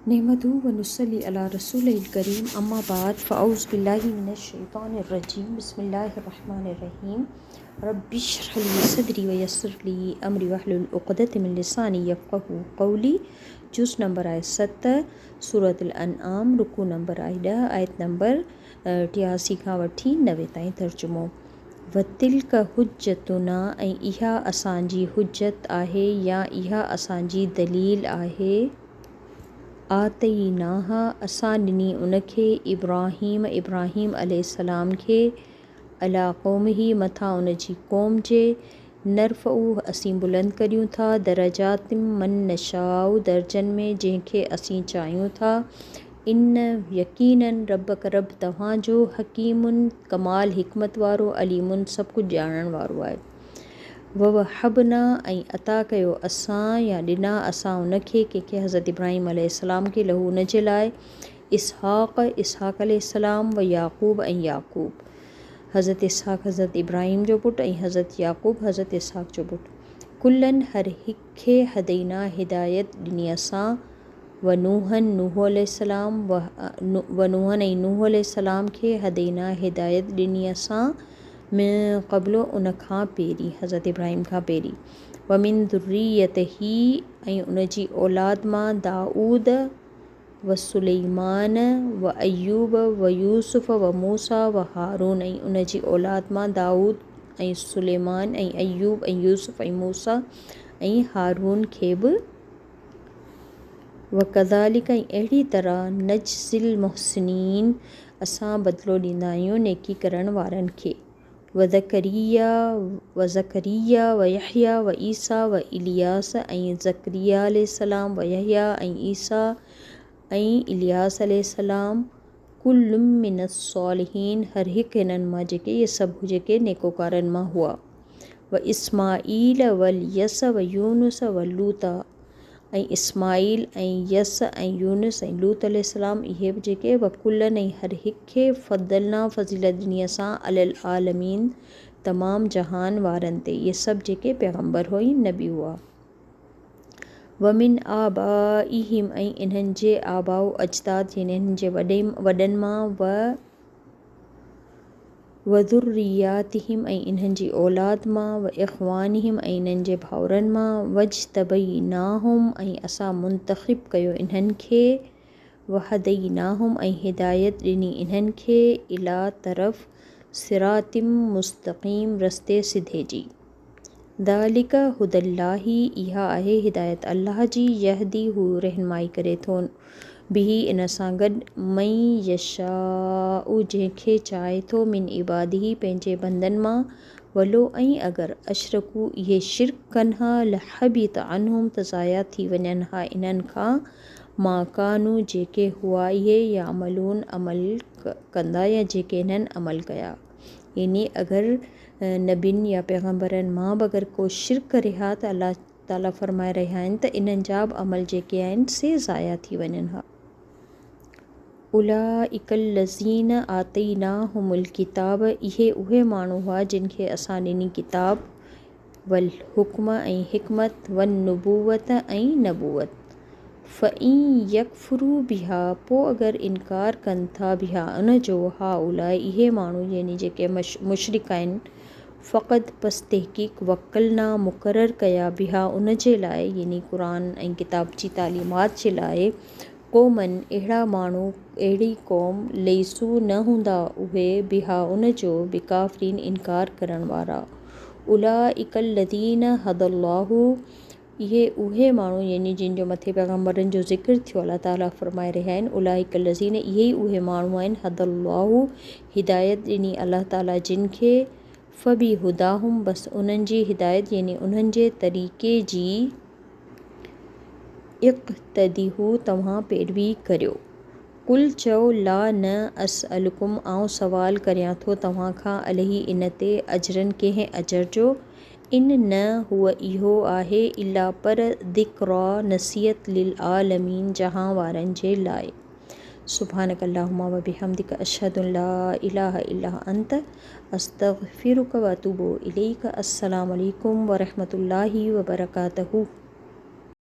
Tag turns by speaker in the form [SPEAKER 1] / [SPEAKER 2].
[SPEAKER 1] नहमदुहु व नुसल्ली अला रसूलिल करीम अम्मा बाद फ़अऊज़ु बिल्लाहि मिनश शैतानिर रजीम बिस्मिल्लाहिर रहमानिर रहीम रब्बिश्रह ली सदरी व यस्सिर ली अमरी वहलुल उक़दतम मिन लिसानी यफ़क़हू क़ौली। जुज़ नंबर आयत 7 सूरतुल अनआम रुकू नंबर 10 आयत नंबर 83 खां वठी 90 ताईं तर्जुमो। वतिल्क हुज्जतुना ऐं इहा असांजी हुज्जत आहे या इहा असांजी दलील आहे। आतईनाहा असां ॾिनी उनखे इब्राहीम अलैहिस्सलाम खे अला क़ौमिही मथां उनजी क़ौम जे। नरफ़उ असीं बुलंद करियूं था दरजातिम मन नशाउ दर्जनि में जंहिंखे असीं चाहियूं था। इन यकीनन रब तव्हांजो हकीमुन कमाल हिकमत वारो अलीमुन सभु कुझु ॼाणण वारो आहे। ववहबना ऐं अता कयो असां या ॾिना असां उनखे कंहिंखे हज़रत इब्राहीम अलैहिस्सलाम खे लहू उनजे लाइ इसहाक़ अलैहिस्सलाम व याक़ूब ऐं याक़ूब। हज़रत इसहाक़ हज़रत इब्राहीम जो पुटु ऐं हज़रत याक़ूब हज़रत इसहाक़ जो पुटु। कुल्लन हर हिक खे हदैना हिदायत ॾिनी असां। व नूह अलैहिस्सलाम ऐं नूह अलैहिस्सलाम खे हदैना हिदायत ॾिनी असां मिन क़ब्लो उन खां पहिरीं हज़रत इब्राहीम खां पहिरीं। व मिन ज़ुर्रियतिही ऐं उनजी औलाद मां दाऊद व सुलैमान व अयूब व यूसुफ व मूसा व हारून ऐं उनजी औलाद मां दाऊद ऐं सुलैमान ऐं अयूब ऐं यूसुफ ऐं मूसा ऐं हारून खे बि। व कज़ालिक ऐं अहिड़ी तरह नजज़िल मुहसिनीन असां बदिलो ॾींदा आहियूं नेकी करण वारनि खे। व ज़करिया व यहया व ईसा व इलियास ऐं ज़करिया अलैहिस्सलाम व यहया ऐं ईसा ऐं इलियास अलैहिस्सलाम कुल्लुम मिनस सालिहीन हर हिकु हिननि मां जेके इहे सभु जेके नेकोकारनि मां हुआ। व इस्माईल वल यस व यूनुस व लूता ऐं इस्माईल ऐं यस ऐं यूनुस ऐं लूत अलैहिस्सलाम इहे बि जेके वकुल्लन ऐं हर हिक खे फ़ज़लना फ़ज़ीलत ॾिनी असां अलल आलमीन तमामु जहान वारनि ते। इहे सभु जेके पैगम्बर हुई नबी हुआ। वमिन आबाइहिम ऐं इन्हनि जे आबाउ अजदाद यानी इन्हनि जे वॾनि मां व ज़ुर्रियातिहिम ऐं इन्हनि जी औलाद मां व इख़्वानिहिम ऐं इन्हनि जे भाउरनि मां वज्तबईनाहुम ऐं असां मुंतख़िब कयो इन्हनि खे। व हदैनाहुम ऐं हिदायत ॾिनी इन्हनि खे इला तरफ़ सिरातिम मुस्तक़ीम रस्ते सिधे जी। ज़ालिक हुदल्लाही इहा आहे हिदायत अल्लाह जी यहदी हू रहनुमाई करे थो बिही इन सां गॾु मई यशाउ जंहिंखे चाहे थो मिन इबादिही पंहिंजे बंदनि मां। वलो ऐं अगरि अशरकू इहे शिरक कनि हा लहबित अनहुम त ज़ाया थी वञनि हा इन्हनि खां माकानू जेके हुआ इहे या अमलून अमल कंदा या जेके इन्हनि अमल कया। यानी अगरि नबियुनि या पैगम्बरनि मां बि अगरि को शिरक करे हा त अल्लाह ताला फरमाए रहिया आहिनि त इन्हनि जा बि अमल जेके आहिनि से ज़ाया थी वञनि हा। उलाइकल लज़ीन आतईनाहुमुल किताब इहे उहे माण्हू हुआ जिन खे असां ॾिनी किताब वल हुक्म ऐं हिकमत वन नुबूवत ऐं नबूवत। फ़इन यकफ़ुरू बिहा पोइ अगरि इनकार कनि था बिहा उन जो हा उलाए इहे माण्हू यानी जेके मुशरिक आहिनि फ़क़त बस तहक़ीक़ वकलना मुक़ररु कया बिहा उन जे लाइ यानी क़ुरान ऐं किताब जी तालीमात जे लाइ क़ौमन अहिड़ा माण्हू अहिड़ी क़ौम लैसू न हूंदा उहे बिहा उन जो बिकाफ़रीन इनकार करण वारा। उलाइकल लज़ीन हदल्लाहु इहे उहे माण्हू यानी जिन जो मथे पैगम्बरनि जो ज़िक्र थियो अल्लाह ताला फरमाए रहिया आहिनि उलाइकल लज़ीन इहे ई उहे माण्हू आहिनि हदल्लाहु हिदायत ॾिनी अल्लाह ताला जिन खे। फ़बी हुदाहुम बस उन्हनि जी हिदायत यानी उन्हनि जे तरीक़े जी इक़्तदिहू तव्हां पैरवी करियो। कुल चओ ला न असअलुकुम आउं सवाल करियां थो तव्हां खां अलही इन ते अजरनि कंहिं अजर जो। इन न हुअ इहो आहे इला पर ज़िक्रा नसीहत लिल आलमीन जहां वारनि जे लाइ। सुब्हानक अल्लाहुम्मा व बिहम्दिक अशहदु अन ला इलाहा इल्ला अंत अस्तग़फिरुक व अतूबु इलैक। अस्सलामु अलैकुम व रहमतुल्लाहि व बरकातहू।